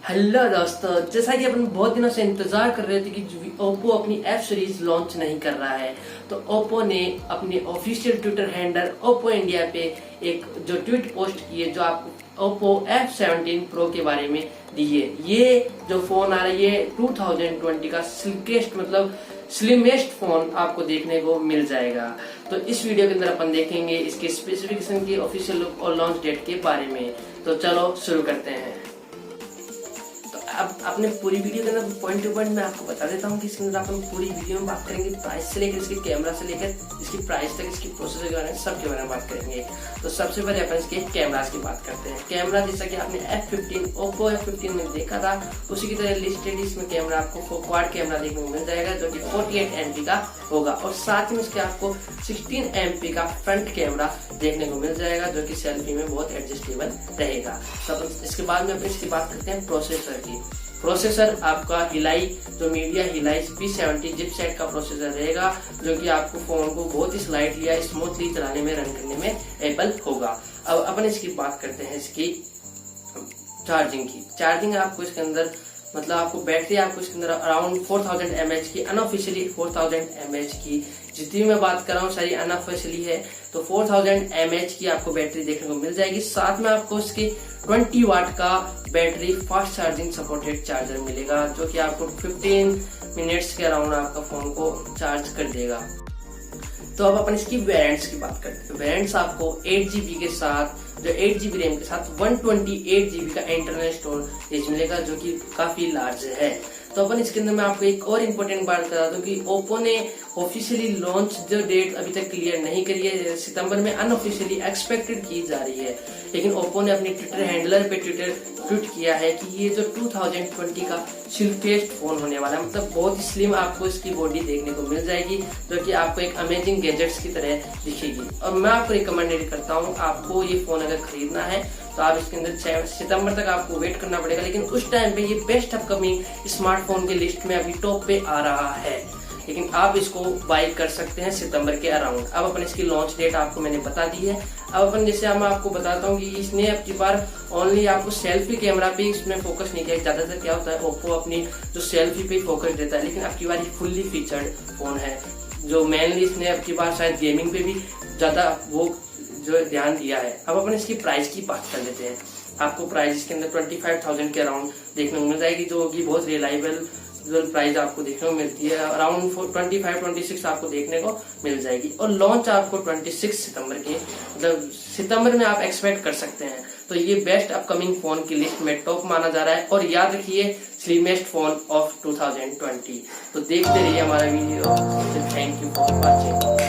Hello दोस्तों, जैसा कि अपन बहुत दिनों से इंतजार कर रहे थे कि ओप्पो अपनी एफ सीरीज लॉन्च नहीं कर रहा है, तो ओप्पो ने अपने official Twitter handle Oppo India पे एक जो ट्वीट पोस्ट की है, जो आपको ओप्पो F17 प्रो के बारे में दी है। ये जो फोन आ रहा है ये 2020 का स्लिकेस्ट मतलब स्लिमेस्ट फोन आपको देखने को मिल जाएगा। तो इस वीडियो के अंदर अपन देखेंगे इसके स्पेसिफिकेशन की ऑफिशियल लुक और लॉन्च डेट के बारे में। तो चलो शुरू करते हैं। अब अपने पूरी वीडियो के अंदर पॉइंट टू पॉइंट मैं आपको बता देता हूँ कि इसके अंदर अपन पूरी वीडियो में बात करेंगे प्राइस से लेकर इसके कैमरा से लेकर इसकी प्राइस तक, इसकी प्रोसेसर के बारे में, सब के बारे में बात करेंगे। तो सबसे पहले अपन इसके कैमरास की बात करते हैं। कैमरा जैसा कि आपने ओप्पो F15 में देखा था, उसी की तरह लिस्टेड इसमें कैमरा आपको क्वाड कैमरा देखने को मिल जाएगा, जो कि 48 MP का होगा, और साथ में इसके आपको 16 MP का फ्रंट कैमरा देखने को मिल जाएगा, जो कि सेल्फी में बहुत एडजस्टेबल रहेगा। तो अपन इसके बाद में अपन इसकी बात करते हैं प्रोसेसर की। प्रोसेसर आपका हिलाई जो मीडिया हिलाई P70 चिपसेट का प्रोसेसर रहेगा, जो कि आपको फोन को बहुत ही स्लाइडली या स्मूथली चलाने में, रन करने में एबल होगा। अब अपन इसकी बात करते हैं इसकी चार्जिंग की। चार्जिंग आपको इसके अंदर मतलब आपको बैटरी आपको इसके अंदर अराउंड 4000 mAh की, अनऑफिशियली 4000 mAh की, जितनी मैं बात कर रहा हूँ सारी अनऑफिशियली है, तो 4000 mAh की आपको बैटरी देखने को मिल जाएगी। साथ में आपको इसकी 20 वाट का battery fast charging supported charger मिलेगा, जो कि आपको 15 मिनट्स के अराउंड आपका फोन को चार्ज कर देगा। तो अब अपन इसकी वेरिएंट्स की बात करते हैं। वेरिएंट्स आपको 8GB के साथ, जो 8GB रैम के साथ 128GB का इंटरनल स्टोरेज मिलेगा, जो कि काफी लार्ज है। तो अपन इसके अंदर मैं आपको एक और इम्पोर्टेंट बात बता दूं कि ओप्पो ने ऑफिशियली लॉन्च जो डेट अभी तक क्लियर नहीं करी है, सितंबर में अनऑफिशियली एक्सपेक्टेड की जा रही है, लेकिन ओप्पो ने अपने ट्विटर हैंडलर पे ट्वीट किया है कि ये जो 2020 का स्लिमेस्ट फोन होने वाला है, मतलब बहुत ही स्लिम आपको इसकी बॉडी देखने को मिल जाएगी, जो कि आपको एक अमेजिंग गैजेट्स की तरह दिखेगी। और मैं आपको रिकमेंडेड करता हूँ, आपको ये फोन अगर खरीदना है तो आप इसके अंदर सितंबर तक आपको वेट करना पड़ेगा, लेकिन उस टाइम पे ये बेस्ट अपकमिंग स्मार्टफोन के लिस्ट में अभी टॉप पे आ रहा है, लेकिन आप इसको बाई कर सकते हैं सितंबर के अराउंड। अब अपन इसकी लॉन्च डेट आपको मैंने बता दी है। अब अपन जैसे मैं आपको बताता हूँ कि इसने अब की बार ओनली आपको सेल्फी कैमरा पे इसमें फोकस नहीं किया। ज्यादातर क्या होता है, ओप्पो अपनी जो सेल्फी पे फोकस देता है, लेकिन अब की बार ये फुल्ली फीचर्ड फोन है, जो मेनली इसने अब की बार शायद गेमिंग पे भी ज्यादा वो जो ध्यान दिया है। अब अपन इसकी प्राइस की बात कर लेते हैं। आपको प्राइस इसके अंदर 25,000 के अराउंड देखने को मिल जाएगी, जो कि बहुत रिलायबल प्राइस आपको देखने को मिलती है। अराउंड 25-26 आपको देखने को मिल जाएगी, और लॉन्च आपको 26 सितंबर के मतलब सितंबर में आप एक्सपेक्ट कर सकते हैं। तो ये बेस्ट अपकमिंग फोन की लिस्ट में टॉप माना जा रहा है, और याद रखिए स्लिमेस्ट फोन ऑफ 2020। तो देखते रहिए हमारा video. Thank you for watching.